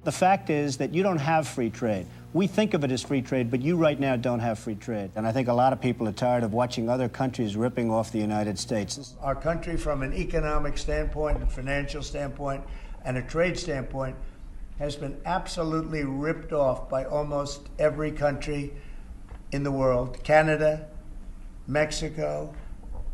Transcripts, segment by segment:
The fact is that you don't have free trade. We think of it as free trade, but you right now don't have free trade. And I think a lot of people are tired of watching other countries ripping off the United States. Our country, from an economic standpoint, a financial standpoint, and a trade standpoint, has been absolutely ripped off by almost every country in the world. Canada, Mexico,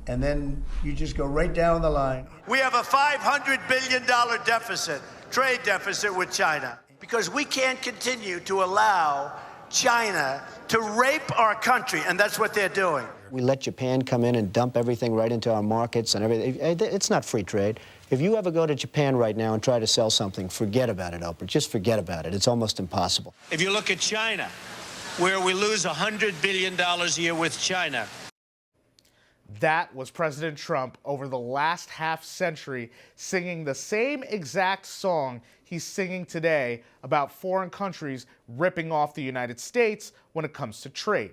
and then you just go right down the line. We have a $500 billion deficit, trade deficit with China, because we can't continue to allow China to rape our country, and that's what they're doing. We let Japan come in and dump everything right into our markets and everything. It's not free trade. If you ever go to Japan right now and try to sell something, forget about it, Oprah. Just forget about it. It's almost impossible. If you look at China, where we lose $100 billion a year with China. That was President Trump over the last half century singing the same exact song he's singing today about foreign countries ripping off the United States when it comes to trade.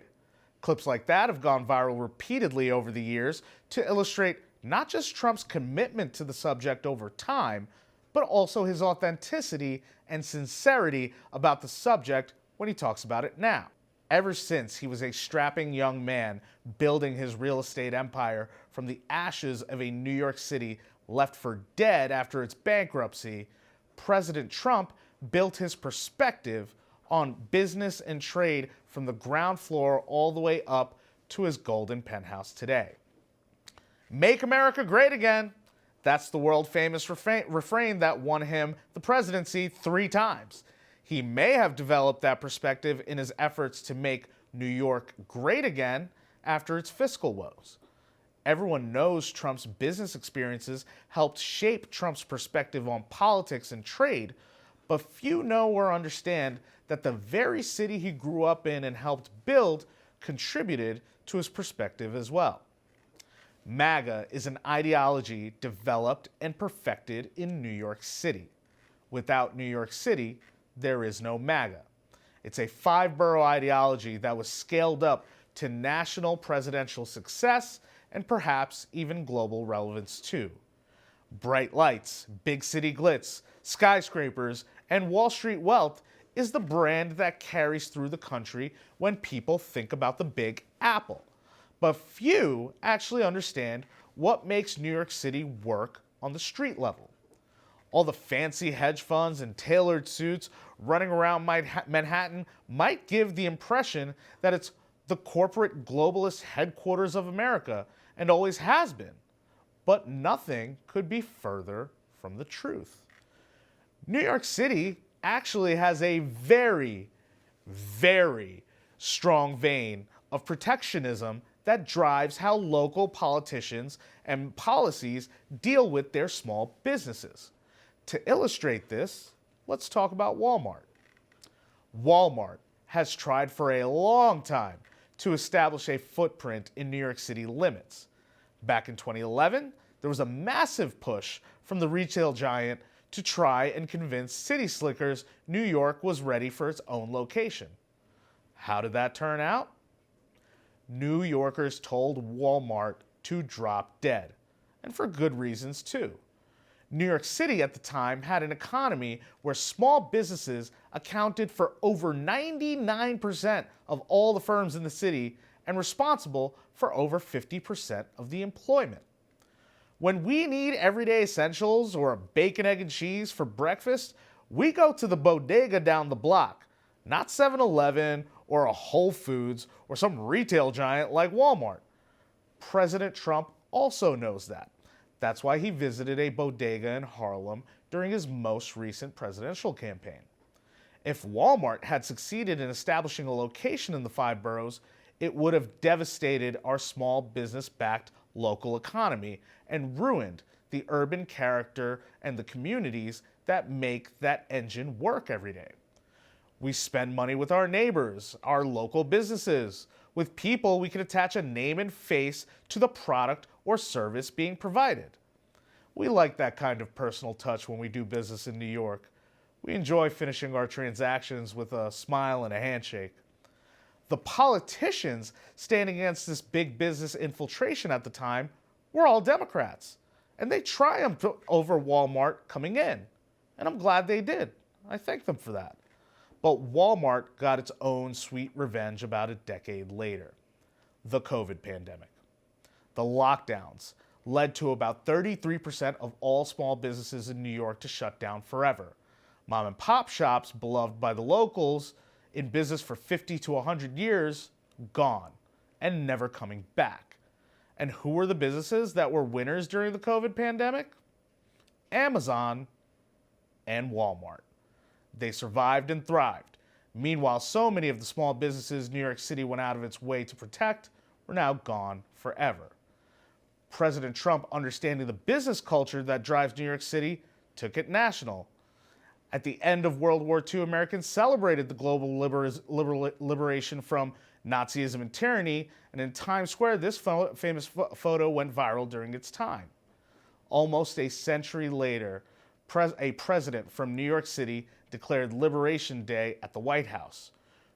Clips like that have gone viral repeatedly over the years to illustrate not just Trump's commitment to the subject over time, but also his authenticity and sincerity about the subject when he talks about it now. Ever since he was a strapping young man building his real estate empire from the ashes of a New York City left for dead after its bankruptcy, President Trump built his perspective on business and trade from the ground floor all the way up to his golden penthouse today. Make America great again. That's the world-famous refrain that won him the presidency 3 times. He may have developed that perspective in his efforts to make New York great again after its fiscal woes. Everyone knows Trump's business experiences helped shape Trump's perspective on politics and trade, but few know or understand that the very city he grew up in and helped build contributed to his perspective as well. MAGA is an ideology developed and perfected in New York City. Without New York City, there is no MAGA. It's a 5-borough ideology that was scaled up to national presidential success and perhaps even global relevance too. Bright lights, big city glitz, skyscrapers, and Wall Street wealth is the brand that carries through the country when people think about the Big Apple. But few actually understand what makes New York City work on the street level. All the fancy hedge funds and tailored suits running around Manhattan might give the impression that it's the corporate globalist headquarters of America and always has been. But nothing could be further from the truth. New York City actually has a very, very strong vein of protectionism that drives how local politicians and policies deal with their small businesses. To illustrate this, let's talk about Walmart. Walmart has tried for a long time to establish a footprint in New York City limits. Back in 2011, there was a massive push from the retail giant to try and convince city slickers New York was ready for its own location. How did that turn out? New Yorkers told Walmart to drop dead, and for good reasons too. New York City at the time had an economy where small businesses accounted for over 99% of all the firms in the city and responsible for over 50% of the employment. When we need everyday essentials or a bacon, egg, and cheese for breakfast, we go to the bodega down the block, not 7-Eleven or a Whole Foods or some retail giant like Walmart. President Trump also knows that. That's why he visited a bodega in Harlem during his most recent presidential campaign. If Walmart had succeeded in establishing a location in the 5 boroughs, it would have devastated our small business-backed local economy and ruined the urban character and the communities that make that engine work every day. We spend money with our neighbors, our local businesses, with people we can attach a name and face to the product or service being provided. We like that kind of personal touch when we do business in New York. We enjoy finishing our transactions with a smile and a handshake. The politicians standing against this big business infiltration at the time were all Democrats, and they triumphed over Walmart coming in, and I'm glad they did. I thank them for that. But Walmart got its own sweet revenge about a decade later. The COVID pandemic. The lockdowns led to about 33% of all small businesses in New York to shut down forever. Mom and pop shops, beloved by the locals, in business for 50 to 100 years, gone and never coming back. And who were the businesses that were winners during the COVID pandemic? Amazon and Walmart. They survived and thrived. Meanwhile, so many of the small businesses New York City went out of its way to protect were now gone forever. President Trump, understanding the business culture that drives New York City, took it national. At the end of World War II, Americans celebrated the global liberation from Nazism and tyranny, and in Times Square, this famous photo went viral during its time. Almost a century later, a president from New York City declared Liberation Day at the White House.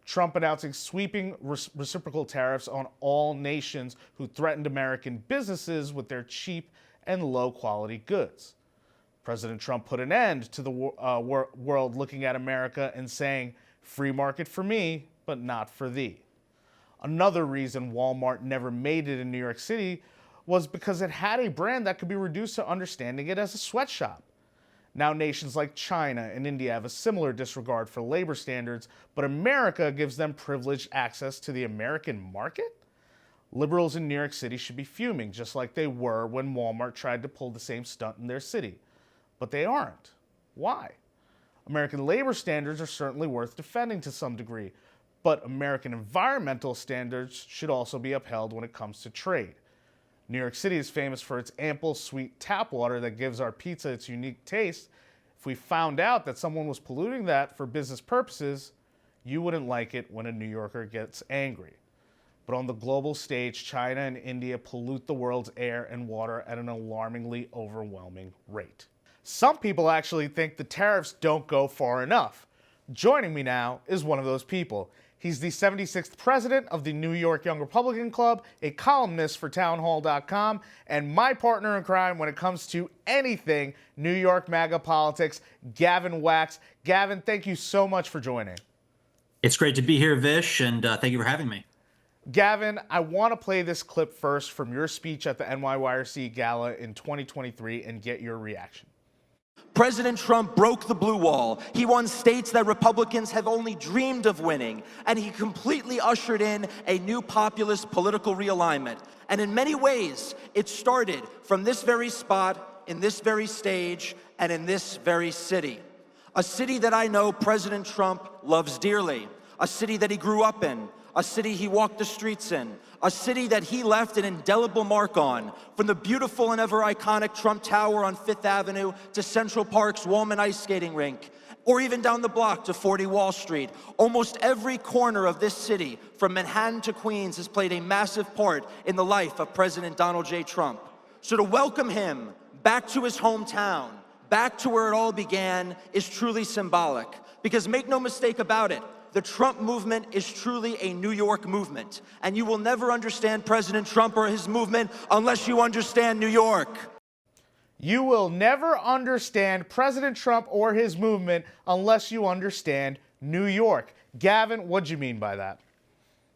Trump announcing sweeping reciprocal tariffs on all nations who threatened American businesses with their cheap and low-quality goods. President Trump put an end to the world looking at America and saying, "Free market for me, but not for thee." Another reason Walmart never made it in New York City was because it had a brand that could be reduced to understanding it as a sweatshop. Now nations like China and India have a similar disregard for labor standards, but America gives them privileged access to the American market? Liberals in New York City should be fuming, just like they were when Walmart tried to pull the same stunt in their city. But they aren't. Why? American labor standards are certainly worth defending to some degree, but American environmental standards should also be upheld when it comes to trade. New York City is famous for its ample, sweet tap water that gives our pizza its unique taste. If we found out that someone was polluting that for business purposes, you wouldn't like it when a New Yorker gets angry. But on the global stage, China and India pollute the world's air and water at an alarmingly overwhelming rate. Some people actually think the tariffs don't go far enough. Joining me now is one of those people. He's the 76th president of the New York Young Republican Club, a columnist for townhall.com, and my partner in crime when it comes to anything New York MAGA politics, Gavin Wax. Gavin, thank you so much for joining. It's great to be here, Vish, and thank you for having me. Gavin, I want to play this clip first from your speech at the NYYRC Gala in 2023 and get your reaction. President Trump broke the blue wall. He won states that Republicans have only dreamed of winning, and he completely ushered in a new populist political realignment. And in many ways, it started from this very spot, in this very stage, and in this very city. A city that I know President Trump loves dearly, a city that he grew up in, a city he walked the streets in, a city that he left an indelible mark on, from the beautiful and ever iconic Trump Tower on Fifth Avenue to Central Park's Wollman Ice Skating Rink, or even down the block to 40 Wall Street. Almost every corner of this city, from Manhattan to Queens, has played a massive part in the life of President Donald J. Trump. So to welcome him back to his hometown, back to where it all began, is truly symbolic. Because make no mistake about it, the Trump movement is truly a New York movement. And you will never understand President Trump or his movement unless you understand New York. You will never understand President Trump or his movement unless you understand New York. Gavin, what'd you mean by that?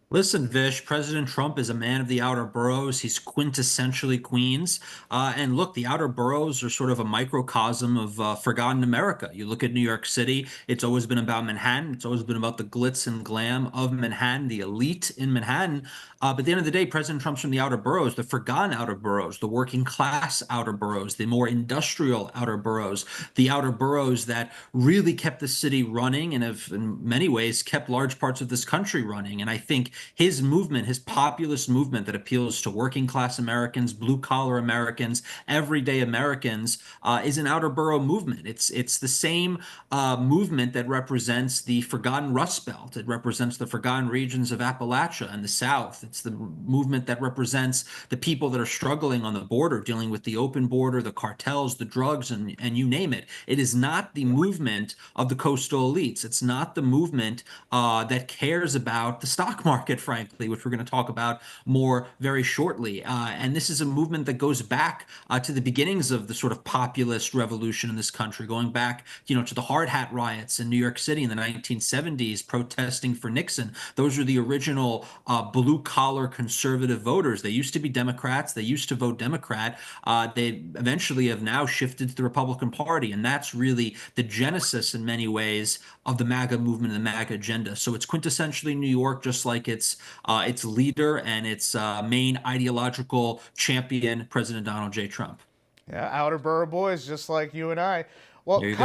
Listen, Vish, President Trump is a man of the outer boroughs. He's quintessentially Queens. And look, the outer boroughs are sort of a microcosm of forgotten America. You look at New York City, it's always been about Manhattan. It's always been about the glitz and glam of Manhattan, the elite in Manhattan. But at the end of the day, President Trump's from the outer boroughs, the forgotten outer boroughs, the working class outer boroughs, the more industrial outer boroughs, the outer boroughs that really kept the city running and have, in many ways, kept large parts of this country running. And I think his movement, his populist movement that appeals to working class Americans, blue collar Americans, everyday Americans, is an outer borough movement. It's the same movement that represents the forgotten Rust Belt. It represents the forgotten regions of Appalachia and the South. It's the movement that represents the people that are struggling on the border, dealing with the open border, the cartels, the drugs, and you name it. It is not the movement of the coastal elites. It's not the movement that cares about the stock market. market, frankly, which we're going to talk about more very shortly. And this is a movement that goes back to the beginnings of the sort of populist revolution in this country, going back, to the hard hat riots in New York City in the 1970s, protesting for Nixon. Those are the original blue collar conservative voters. They used to be Democrats. They used to vote Democrat. They eventually have now shifted to the Republican Party. And that's really the genesis in many ways of the MAGA movement and the MAGA agenda. So it's quintessentially New York, just like its leader and its main ideological champion, President Donald J. Trump. Yeah, outer borough boys, just like you and I. Well, There you go.